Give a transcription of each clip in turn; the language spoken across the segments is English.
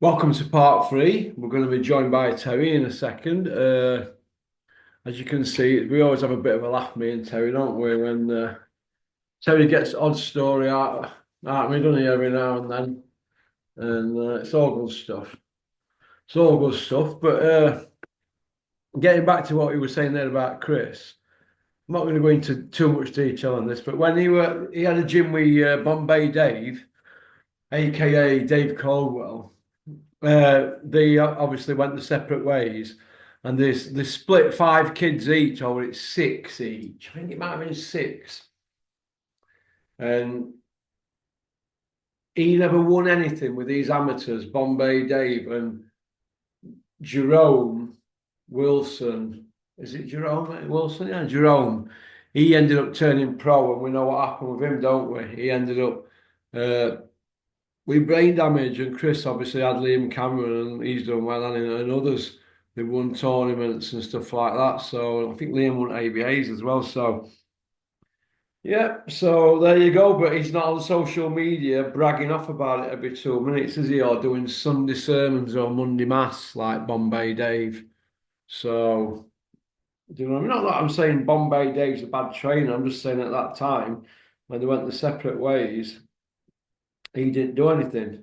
Welcome to part three. We're going to be joined by Terry in a second. As you can see, we always have a bit of a laugh, me and Terry, don't we? When Terry gets odd story out me, doesn't he, every now and then? And it's all good stuff. It's all good stuff. But getting back to what you were saying there about Chris, I'm not going to go into too much detail on this, but when he had a gym with Bombay Dave, aka Dave Caldwell. They obviously went the separate ways, and they split five kids each, or it's six each. I think it might have been six, and he never won anything with these amateurs, Bombay Dave and Jerome Wilson. Is it Jerome Wilson? Yeah, Jerome. He ended up turning pro, and we know what happened with him, don't we? He ended up uh, with brain damage, and Chris obviously had Liam Cameron, and he's done well, and others. They've won tournaments and stuff like that. So I think Liam won ABAs as well. So yeah, so there you go. But he's not on social media bragging off about it every 2 minutes, is he? Or doing Sunday sermons or Monday mass like Bombay Dave. So do you know what I mean? Not that I'm saying Bombay Dave's a bad trainer. I'm just saying at that time when they went the separate ways, he didn't do anything.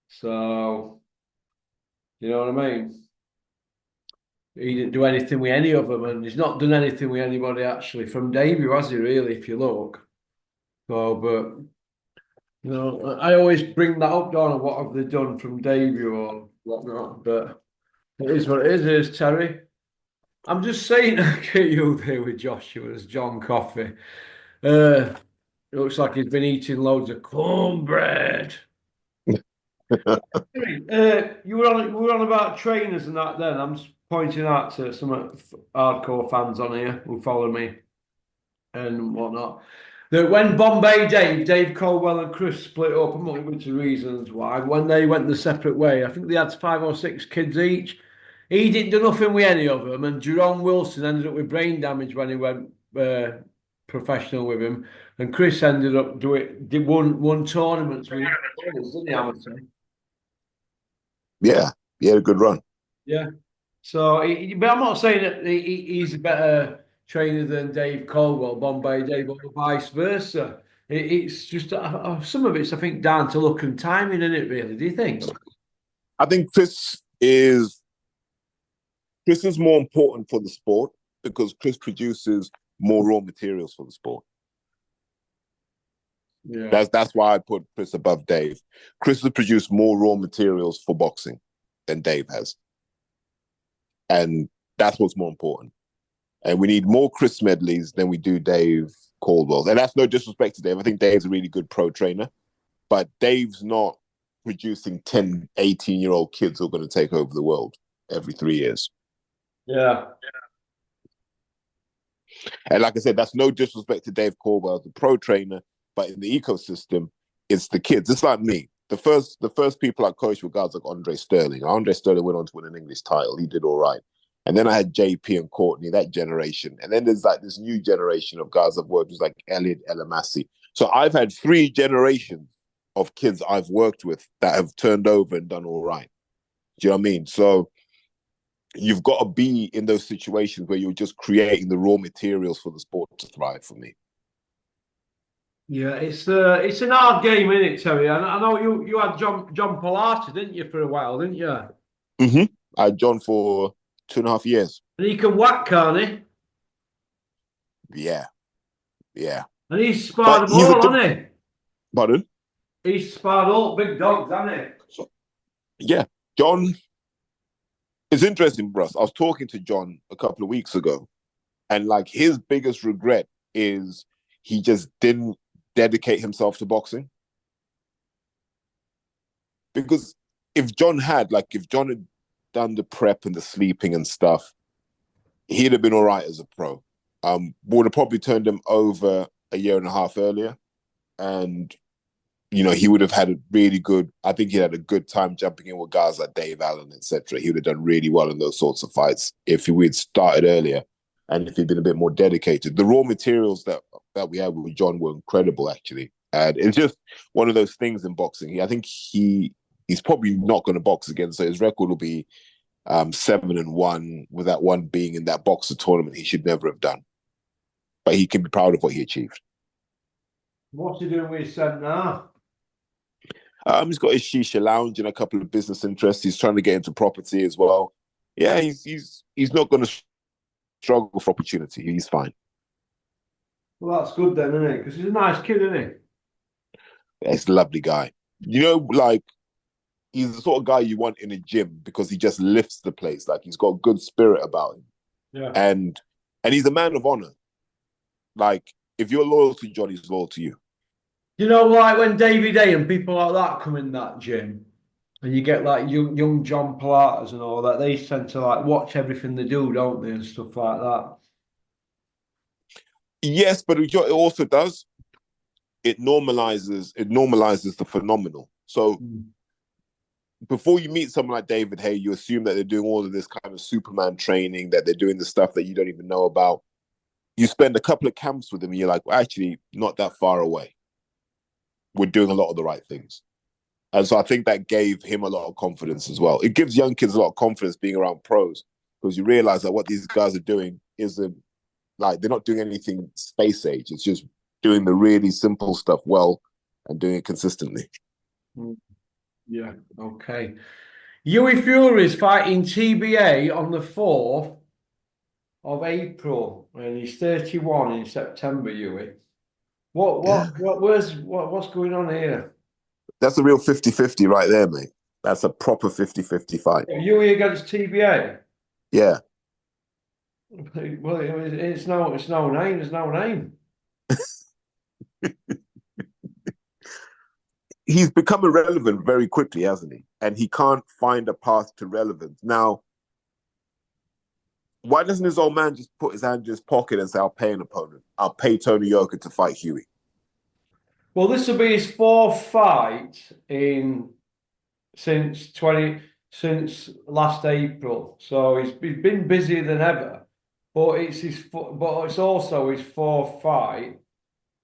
So you know what I mean? He didn't do anything with any of them, and he's not done anything with anybody actually from debut, has he? Really, if you look. So, but I always bring that up, Donna. What have they done from debut or whatnot? But it is what it is, Terry. I'm just saying, look at you there with Joshua's John Coffey. Uh, it looks like he's been eating loads of cornbread. We were on about trainers and that. Then I'm just pointing out to some hardcore fans on here who follow me and whatnot that when Bombay Dave Colwell and Chris split up, I'm not going into reasons why. When they went the separate way, I think they had five or six kids each. He didn't do nothing with any of them, and Jerome Wilson ended up with brain damage when he went professional with him, and Chris ended up did won tournaments with him, didn't he, amateur? Yeah, he had a good run. Yeah. So, but I'm not saying that he's a better trainer than Dave Caldwell, Bombay Dave, or vice versa. It's just some of it's, I think, down to luck and timing, isn't it? Really? Do you think? I think Chris is more important for the sport because Chris produces more raw materials for the sport. Yeah. That's why I put Chris above Dave. Chris has produced more raw materials for boxing than Dave has, and that's what's more important. And we need more Chris Medleys than we do Dave Caldwell. And that's no disrespect to Dave. I think Dave's a really good pro trainer, but Dave's not producing 10, 18-year-old kids who are going to take over the world every 3 years. Yeah. And like I said, that's no disrespect to Dave Caldwell as a pro trainer, but in the ecosystem, it's the kids. It's like me. The first people I coached were guys like Andre Sterling. Andre Sterling went on to win an English title. He did all right. And then I had JP and Courtney, that generation. And then there's like this new generation of guys I've worked with, like Elliot Elamasi. So I've had three generations of kids I've worked with that have turned over and done all right. Do you know what I mean? So you've got to be in those situations where you're just creating the raw materials for the sport to thrive for me. Yeah, it's an hard game, isn't it, Terry? I know you had John Palato, didn't you, for a while, didn't you? Mm-hmm. I had John for 2.5 years. And he can whack, can't he? Yeah, yeah. And he's But sparred them he's a all, different. hasn't Pardon? he? He's sparred all big dogs, hasn't Yeah. John, it's interesting, Russ. I was talking to John a couple of weeks ago, and like his biggest regret is he just didn't dedicate himself to boxing. Because if John had done the prep and the sleeping and stuff, he'd have been all right as a pro. Would have probably turned him over a year and a half earlier, and he would have had a really good. I think he had a good time jumping in with guys like Dave Allen, etc. He would have done really well in those sorts of fights if we'd started earlier, and if he'd been a bit more dedicated. The raw materials that we had with John were incredible, actually, and it's just one of those things in boxing. I think he's He's probably not going to box again, so his record will be 7-1, with that one being in that boxer tournament he should never have done. But he can be proud of what he achieved. What's he doing with his son now? He's got his shisha lounge and a couple of business interests. He's trying to get into property as well. Yeah, he's not going to struggle for opportunity. He's fine. Well, that's good then, isn't it? Because he's a nice kid, isn't he? Yeah, he's a lovely guy. You know, like, he's the sort of guy you want in a gym because he just lifts the place. Like, he's got good spirit about him. Yeah. And he's a man of honor. Like, if you're loyal to John, he's loyal to you. You know, like when David A and people like that come in that gym, and you get like young John Palatos and all that, they tend to like watch everything they do, don't they, and stuff like that. Yes, but it also does. It normalizes the phenomenal. So before you meet someone like David Hay, you assume that they're doing all of this kind of Superman training, that they're doing the stuff that you don't even know about. You spend a couple of camps with them and you're like, well, actually, not that far away. We're doing a lot of the right things. And so I think that gave him a lot of confidence as well. It gives young kids a lot of confidence being around pros, because you realize that what these guys are doing isn't like, they're not doing anything space age. It's just doing the really simple stuff well and doing it consistently. Yeah, okay. Hughie Fury is fighting TBA on the 4th of April, and he's 31 in September, Hughie. What's going on here? That's a real 50-50 right there, mate. That's a proper 50-50 fight. Hughie against TBA? Yeah. Well, it's no name. There's no name. He's become irrelevant very quickly, hasn't he? And he can't find a path to relevance. Now, why doesn't his old man just put his hand in his pocket and say, I'll pay an opponent. I'll pay Tony Yoka to fight Hughie. Well, this will be his 4th fight since last April. So he's been busier than ever. But it's also his 4th fight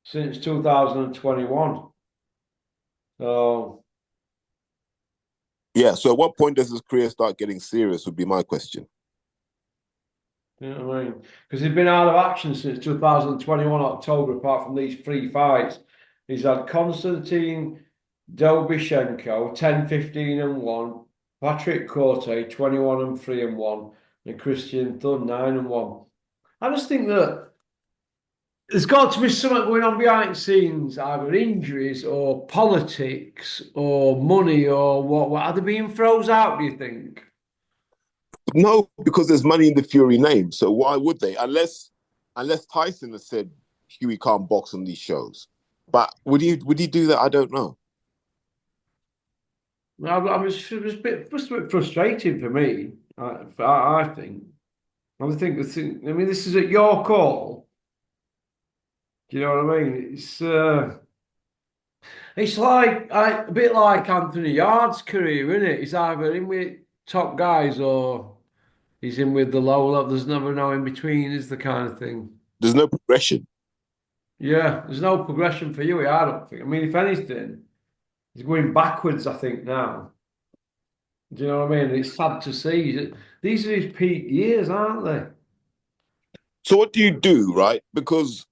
since 2021. So yeah. So at what point does his career start getting serious? Would be my question. you know what I mean? Because he's been out of action since 2021 October. Apart from these 3 fights, he's had Konstantin Dobyshenko 10-15-1, Patrick Corte 21-3-1, and Christian Thun 9-1. I just think that there's got to be something going on behind the scenes, either injuries or politics or money or what. Are they being froze out, do you think? No, because there's money in the Fury name. So why would they? Unless Tyson has said Hughie can't box on these shows. But would he do that? I don't know. It was a bit frustrating for me. I think. I think. I mean, this is at your call. Do you know what I mean? It's like a bit like Anthony Yard's career, isn't it? He's either in with top guys or he's in with the low level. There's never no in between, is the kind of thing. There's no progression. Yeah, there's no progression for you, I don't think. I mean, if anything, he's going backwards, I think, now. Do you know what I mean? It's sad to see. These are his peak years, aren't they? So what do you do, right? Because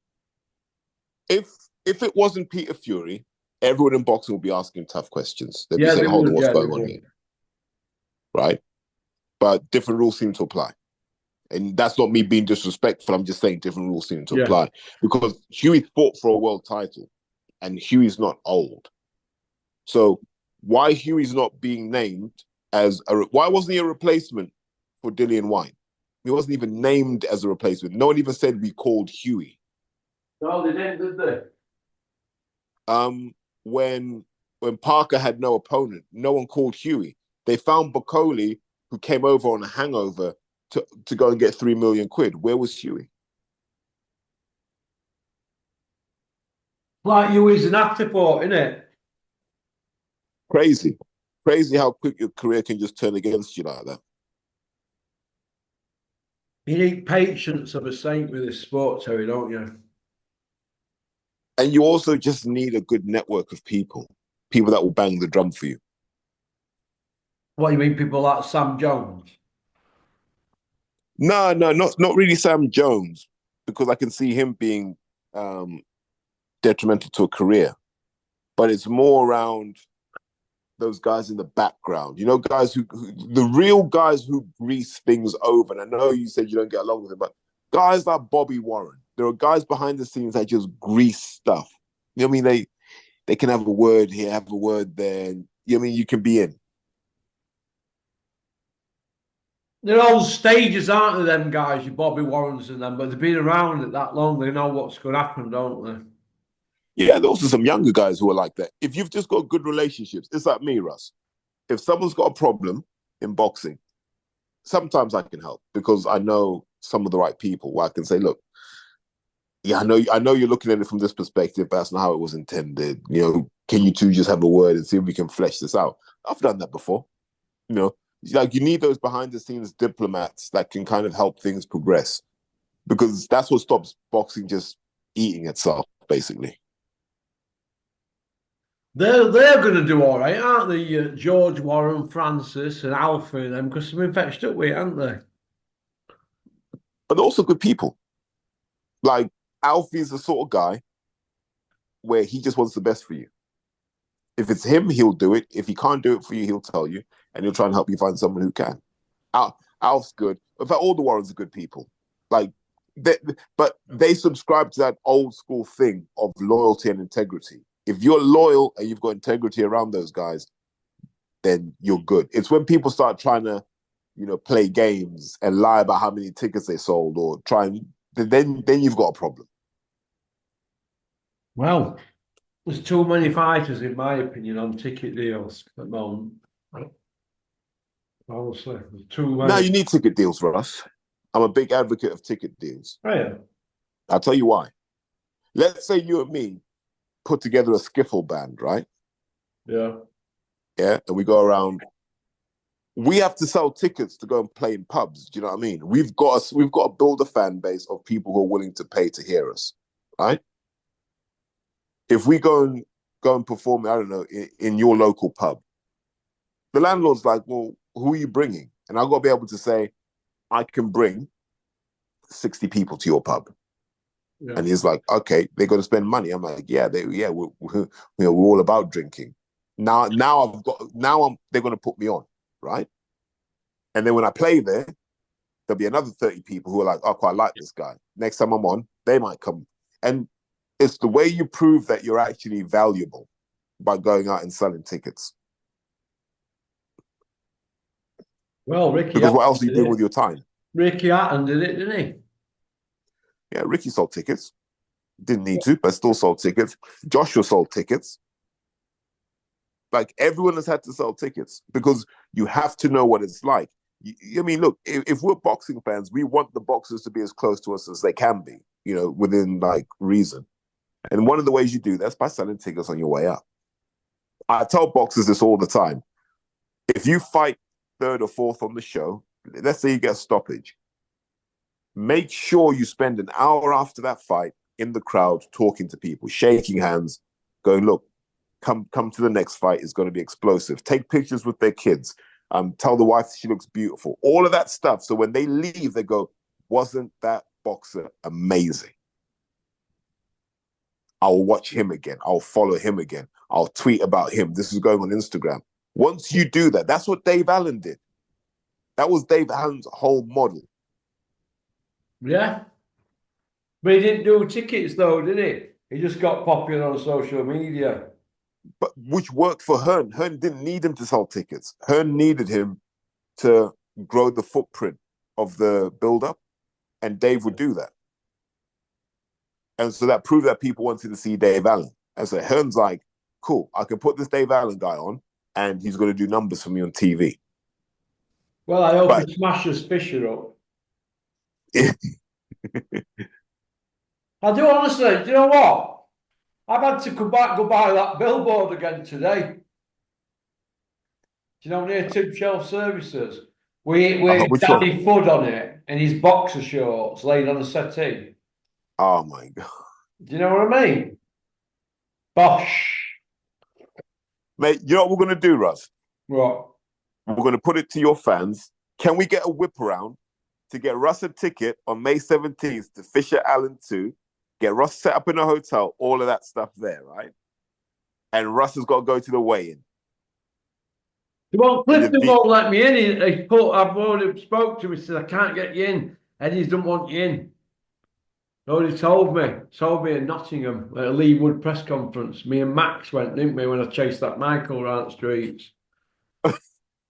if it wasn't Peter Fury, everyone in boxing would be asking tough questions. They'd be saying, hold on, what's going on here? Right? But different rules seem to apply. And that's not me being disrespectful. I'm just saying different rules seem to apply. Because Hughie fought for a world title and Hughie's not old. So why Hughie's not being named why wasn't he a replacement for Dillian Whyte? He wasn't even named as a replacement. No one even said we called Hughie. No, they didn't, did they? When Parker had no opponent, no one called Hughie. They found Bacoli, who came over on a hangover to go and get 3 million quid. Where was Hughie? Like Hughie's an afterthought, isn't it? Crazy how quick your career can just turn against you like that. You need patience of a saint with this sport, Terry, don't you? And you also just need a good network of people that will bang the drum for you. What you mean, people like Sam Jones? No, no, not really Sam Jones, because I can see him being um, detrimental to a career. But it's more around those guys in the background. You know, guys the real guys who grease things over. And I know you said you don't get along with him, but guys like Bobby Warren, there are guys behind the scenes that just grease stuff. You know what I mean? They can have a word here, have a word there. And, you know what I mean? You can be in. They're all stages, aren't they, them guys, your Bobby Warrens and them, but they've been around it that long, they know what's going to happen, don't they? Yeah, there's also some younger guys who are like that. If you've just got good relationships, it's like me, Russ. If someone's got a problem in boxing, sometimes I can help because I know some of the right people where I can say, look, yeah, I know you're looking at it from this perspective, but that's not how it was intended. You know, can you two just have a word and see if we can flesh this out? I've done that before. You know, like you need those behind the scenes diplomats that can kind of help things progress because that's what stops boxing just eating itself, basically. They're going to do all right, aren't they? George Warren, Francis, and Alfie and them, because they've been fetched up with, haven't they? But they're also good people. Like Alfie's the sort of guy where he just wants the best for you. If it's him, he'll do it. If he can't do it for you, he'll tell you, and he'll try and help you find someone who can. Alf's good. In fact, all the Warrens are good people. Like, they, but they subscribe to that old school thing of loyalty and integrity. If you're loyal and you've got integrity around those guys, then you're good. It's when people start trying to, you know, play games and lie about how many tickets they sold or try and then you've got a problem. Well, there's too many fighters, in my opinion, on ticket deals at the moment. Honestly, there's too Now many. you need ticket deals for us. I'm a big advocate of ticket deals. Oh, yeah. I'll tell you why. Let's say you and me put together a skiffle band, right? Yeah. Yeah, and we go around. We have to sell tickets to go and play in pubs. Do you know what I mean? We've got to build a fan base of people who are willing to pay to hear us, right? If we go and perform, I don't know, in your local pub, the landlord's like, well, who are you bringing? And I've got to be able to say, I can bring 60 people to your pub. Yeah. And he's like, okay, they're going to spend money. I'm like, yeah, we're all about drinking. Now they're going to put me on, right? And then when I play there, there'll be another 30 people who are like, oh, I quite like this guy. Next time I'm on, they might come. And it's the way you prove that you're actually valuable by going out and selling tickets. Well, Ricky Because what Hatton else are you did doing with it. your time? Ricky Hatton did it, didn't he? Yeah, Ricky sold tickets. Didn't need to, but still sold tickets. Joshua sold tickets. Like everyone has had to sell tickets because you have to know what it's like. I mean, look, if we're boxing fans, we want the boxers to be as close to us as they can be, you know, within like reason. And one of the ways you do that's by selling tickets on your way up. I tell boxers this all the time. If you fight third or fourth on the show, let's say you get a stoppage, make sure you spend an hour after that fight in the crowd talking to people, shaking hands, going, look, come to the next fight is going to be explosive. Take pictures with their kids. Tell the wife she looks beautiful. All of that stuff. So when they leave, they go, wasn't that boxer amazing? I'll watch him again. I'll follow him again. I'll tweet about him. This is going on Instagram. Once you do that, that's what Dave Allen did. That was Dave Allen's whole model. Yeah. But he didn't do tickets though, did he? He just got popular on social media. But which worked for Hearn. Hearn didn't need him to sell tickets. Hearn needed him to grow the footprint of the build-up, and Dave would do that. And so that proved that people wanted to see Dave Allen. And so Hearn's like, cool, I can put this Dave Allen guy on, and he's going to do numbers for me on TV. Well, I hope But he smashes Fisher up. I do honestly. Do you know what? I've had to go buy that billboard again today. Do you know near Tube Shelf Services? We which one? Danny Fudd on it in his boxer shorts laid on a settee. Oh my god, Do you know what I mean? Bosh. mate! You know what we're going to do, Russ? What? We're going to put it to your fans. Can we get a whip around to get Russ a ticket on May 17th to Fisher Allen 2? Get Russ set up in a hotel, all of that stuff there, right? And Russ has got to go to the weigh-in. Well, And if Clifton the won't let me in. I've already spoke to him. He said, I can't get you in. Eddie's don't want you in. He already told me in Nottingham at a Lee Wood press conference. Me and Max went, didn't we, when I chased that Michael around the streets?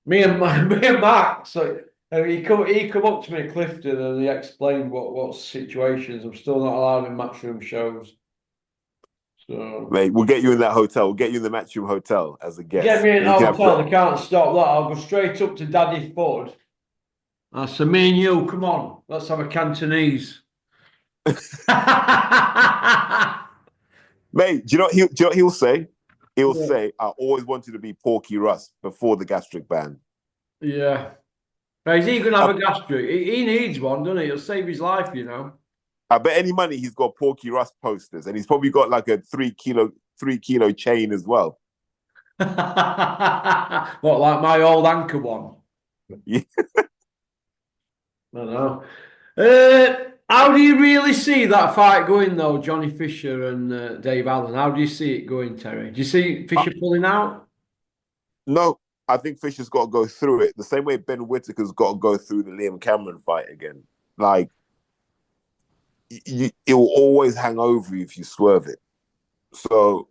me and Max. So, he come up to me at Clifton and he explained what situations. I'm still not allowed in matchroom shows. So mate, we'll get you in that hotel. We'll get you in the Matchroom Hotel as a get guest. me in And a you can hotel. have They can't stop that. I'll go straight up to Daddy Fudd. I said, me and you, come on, let's have a Cantonese. mate, do you know what he'll say? He'll Yeah. say, I always wanted to be Porky Russ before the gastric ban. Yeah. Now, is he going to have I, a gastric? He needs one, doesn't he? It'll save his life, you know. I bet any money he's got Porky Russ posters, and he's probably got like a 3 kilo chain as well. What, like my old anchor one? Yeah. I don't know. How do you really see that fight going, though, Johnny Fisher and Dave Allen? How do you see it going, Terry? Do you see Fisher pulling out? No, I think Fisher's got to go through it the same way Ben Whittaker's got to go through the Liam Cameron fight again. Like, it will always hang over you if you swerve it. So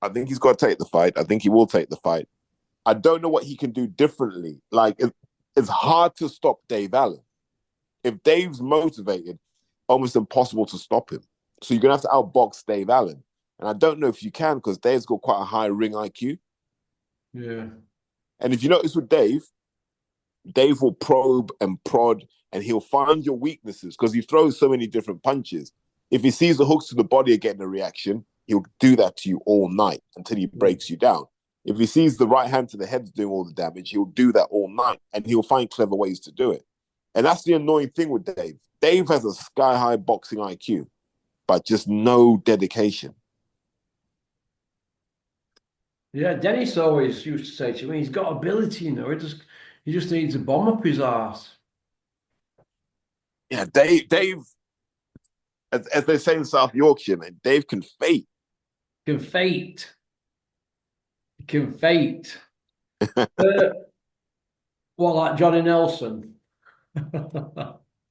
I think he's got to take the fight. I think he will take the fight. I don't know what he can do differently. Like, it's hard to stop Dave Allen. If Dave's motivated, almost impossible to stop him. So you're going to have to outbox Dave Allen. And I don't know if you can because Dave's got quite a high ring IQ. Yeah. And if you notice with Dave will probe and prod and he'll find your weaknesses because he throws so many different punches. If he sees the hooks to the body are getting a reaction, he'll do that to you all night until he breaks you down. If he sees the right hand to the head's doing all the damage, he'll do that all night and he'll find clever ways to do it. And that's the annoying thing with Dave. Dave has a sky-high boxing IQ, but just no dedication. Yeah, Dennis always used to say to me, he's got ability, you know. He just needs a bomb up his arse. Yeah, Dave, as they say in South Yorkshire, man, Dave can fate. Can fate. He can fate. What, like Johnny Nelson?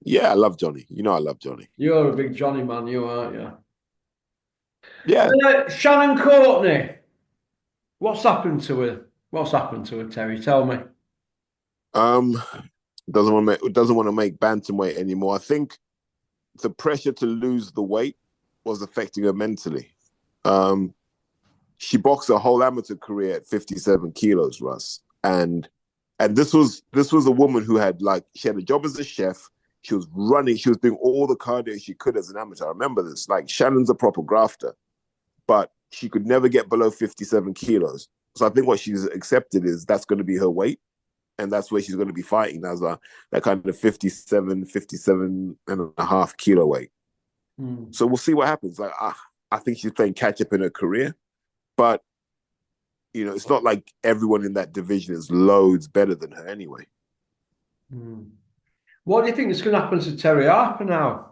Yeah, I love Johnny. You know I love Johnny. You're a big Johnny man, you aren't you? Yeah. Shannon Courtney. What's happened to her? What's happened to her, Terry? Tell me. Um, doesn't want to make bantamweight anymore. I think the pressure to lose the weight was affecting her mentally. She boxed her whole amateur career at 57 kilos, Russ, and this was a woman who had she had a job as a chef. She was running. She was doing all the cardio she could as an amateur. I remember this. Like, Shannon's a proper grafter, but she could never get below 57 kilos. So I think what she's accepted is that's going to be her weight. And that's where she's going to be fighting as that kind of 57 and a half kilo weight. So we'll see what happens. I think she's playing catch up in her career, but it's not like everyone in that division is loads better than her anyway. What do you think is going to happen to Terry Harper now?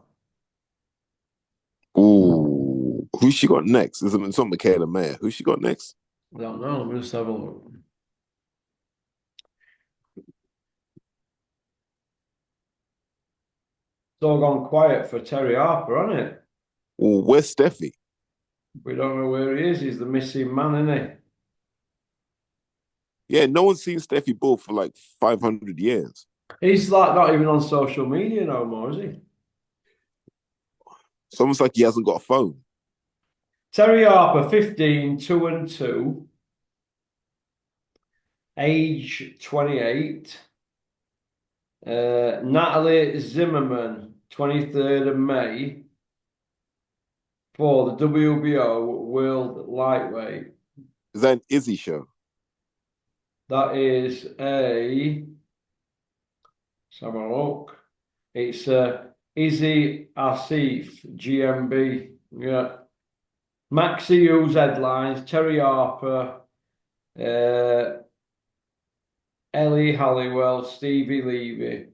Ooh, who's she got next? It's not Michaela Mayer. Who's she got next? I don't know. Let me just have a look. It's all gone quiet for Terry Harper, hasn't it? Ooh, where's Steffi? We don't know where he is. He's the missing man, isn't Yeah, no one's seen Steffi Bull for like 500 years. he? He's like not even on social media no more, is he? It's almost like he hasn't got a phone. Terry Harper, 15, 2-2, age 28. Natalie Zimmerman, 23rd of May, for the WBO World Lightweight. Is that an Izzy show? That is let's have a look. It's Izzy Asif, GMB. Yeah. Maxi Hughes headlines, Terry Harper, Ellie Halliwell, Stevie Levy,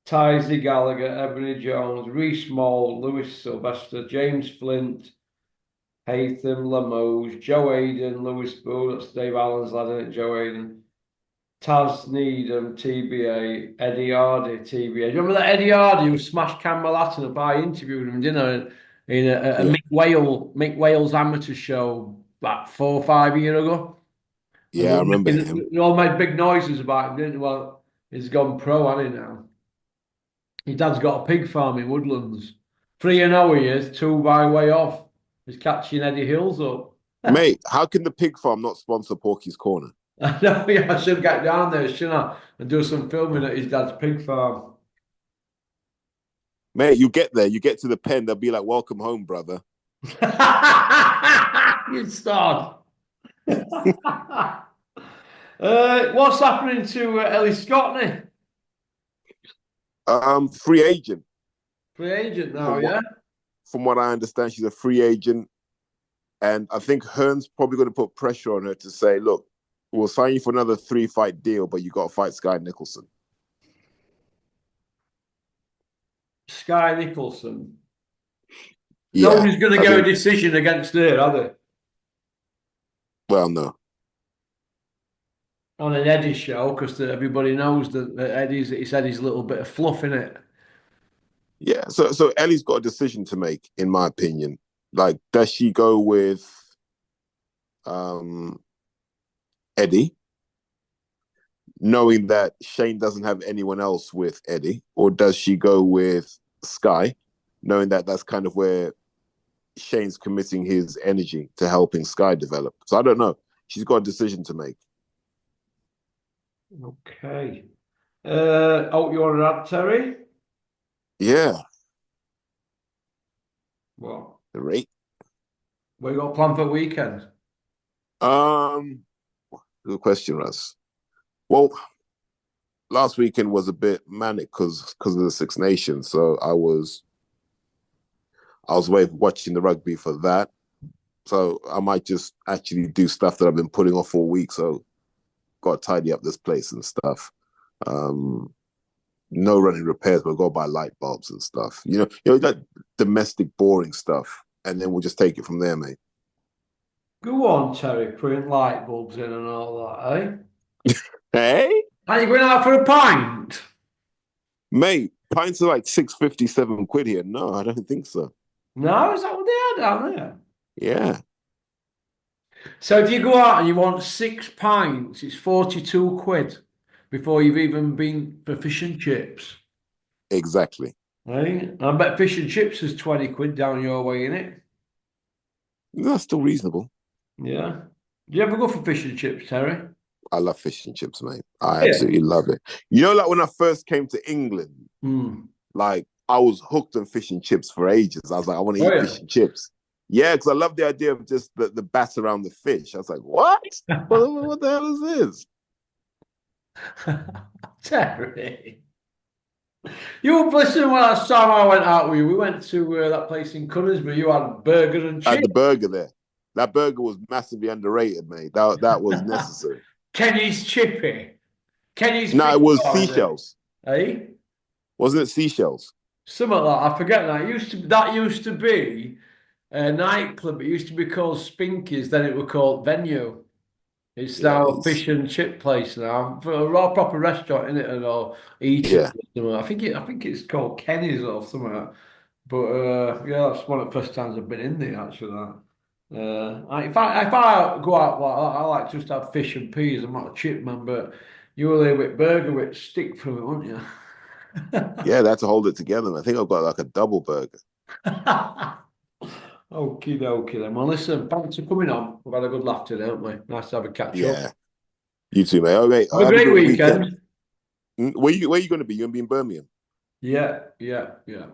Tysey Gallagher, Ebony Jones, Reese Mould, Lewis Sylvester, James Flint, Haytham, Lemos, Joe Hayden, Lewis Boo, that's Dave Allen's lad, isn't it? Joe Hayden, Taz Needham, TBA, Eddie Hardy, TBA. Do you remember that Eddie Hardy who smashed Campbell Hatton up? I interviewed him, didn't I? In a Yeah, Mick Wales amateur show about 4 or 5 years ago. And yeah, I remember him. they all made big noises about him, didn't they? Well, he's gone pro, hasn't he now? His dad's got a pig farm in Woodlands. 3-0 he is, two by way off. He's catching Eddie Hills up. Mate, how can the pig farm not sponsor Porky's Corner? I know, yeah, I should get down there, shouldn't I? And do some filming at his dad's pig farm. Mate, you get there, you get to the pen, they'll be like, welcome home, brother. You start. What's happening to Ellie Scottney? Free agent. Free agent now, From yeah? from what I understand, she's a free agent. And I think Hearn's probably going to put pressure on her to say, look, we'll sign you for another 3-fight deal, but you got to fight Sky Nicholson. Sky Nicholson. Yeah, Nobody's going to get a decision against her, are they? Well, no. On an Eddie show, because everybody knows that it's Eddie's little bit of fluff in it. Yeah, so Ellie's got a decision to make, in my opinion. Like, does she go with Eddie, knowing that Shane doesn't have anyone else with Eddie, or does she go with Sky, knowing that that's kind of where Shane's committing his energy to helping Sky develop? So I don't know. She's got a decision to make. Okay. You want to add, Terry? Yeah, What? the rate. What you got planned for the weekend? Um, Good question, Russ. Well, last weekend was a bit manic because of the Six Nations, so I was away watching the rugby for that. So I might just actually do stuff that I've been putting off all week. So got to tidy up this place and stuff. No running repairs, but go buy light bulbs and stuff. That domestic boring stuff, and then we'll just take it from there, mate. Go on, Terry, putting light bulbs in and all that, eh? Hey, Are you going out for a pint? mate, pints are like 6.57 quid here. No, I don't think so. No, is that what they are down there? Yeah, So if you go out and you want 6 pints, it's 42 quid before you've even been for fish and chips. exactly. Right? I bet fish and chips is 20 quid down your way, innit? That's still reasonable. Yeah. Do you ever go for fish and chips, Terry? I love fish and chips, mate. I Yeah. absolutely love it. Like when I first came to England, like I was hooked on fish and chips for ages. I was like, I want to Oh, eat yeah. fish and chips. Yeah, because I love the idea of just the batter around the fish. I was like, what? What the hell is this? Terry. You were listening when last time I went out with you. We went to that place in Cunnersbury. You had burger and I had chips. the burger there. That burger was massively underrated, mate. That was necessary. Kenny's Chippy. Kenny's No, fish it was bar, is it? seashells. Eh? Wasn't it seashells? Something like that. I forget that. That used to be a nightclub. It used to be called Spinky's. Then it was called Venue. It's Yeah, now a fish and chip place now. For a raw proper restaurant in it and all eating. yeah. I think it's called Kenny's or something like that. But yeah, that's one of the first times I've been in there actually. If I go out, I like just have fish and peas. I'm not a chip man, but you were there with burger with stick through it, weren't you? Yeah, they had to hold it together. I think I've got like a double burger. Okie dokie then. Well, listen, thanks for coming on. We've had a good laugh today, haven't we? Nice to have a catch up. Yeah. You too, mate. Okay, Have a great weekend. Where you going to be? You going to be in Birmingham? Yeah. You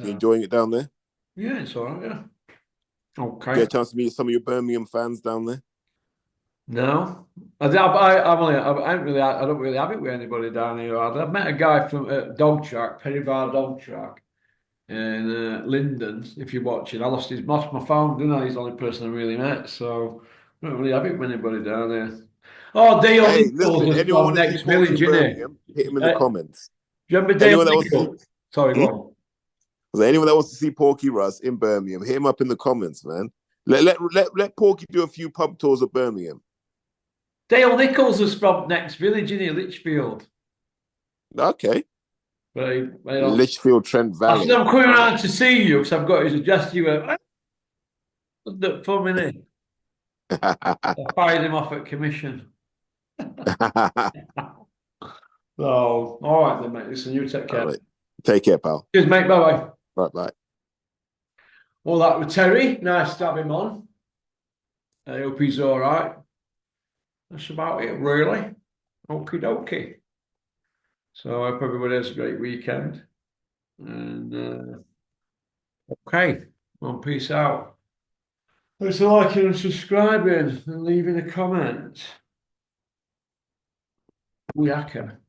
enjoying it down there? Yeah, it's all right. Yeah. Okay. Get a chance to meet some of your Birmingham fans down there? No, I don't really have it with anybody down here. I've met a guy from Dog Track, Perry Bar Dog Track in Linden. If you're watching, I lost my phone, didn't I? He's the only person I really met, so I don't really have it with anybody down there. Oh, Dale Hey, Nichols listen, is anyone from want to see next Porky village, in isn't he? Birmingham? Hit him in the Do comments. you remember Dale Anyone that wants to see, Nichols? Sorry, go hmm? on. So anyone that wants to see Porky Russ in Birmingham, hit him up in the comments, man. Let Porky do a few pub tours of Birmingham. Dale Nichols is from next village, isn't he? Litchfield. Okay. But Litchfield, Trent I said, Valley. I'm coming All around to see you because I've got his address. You went, "What the fun, innit?" right. I fired him off at commission. Oh, all right then, mate. Listen, you take All care. right. Take care, pal. Cheers, mate. Bye bye. Right, bye. Well, that was Terry. Nice to have him on. I hope he's all right. That's about it, really. Okie dokie. So I hope everybody has a great weekend. And okay, well, peace out. Thanks for liking and subscribing and leaving a comment. We hacker.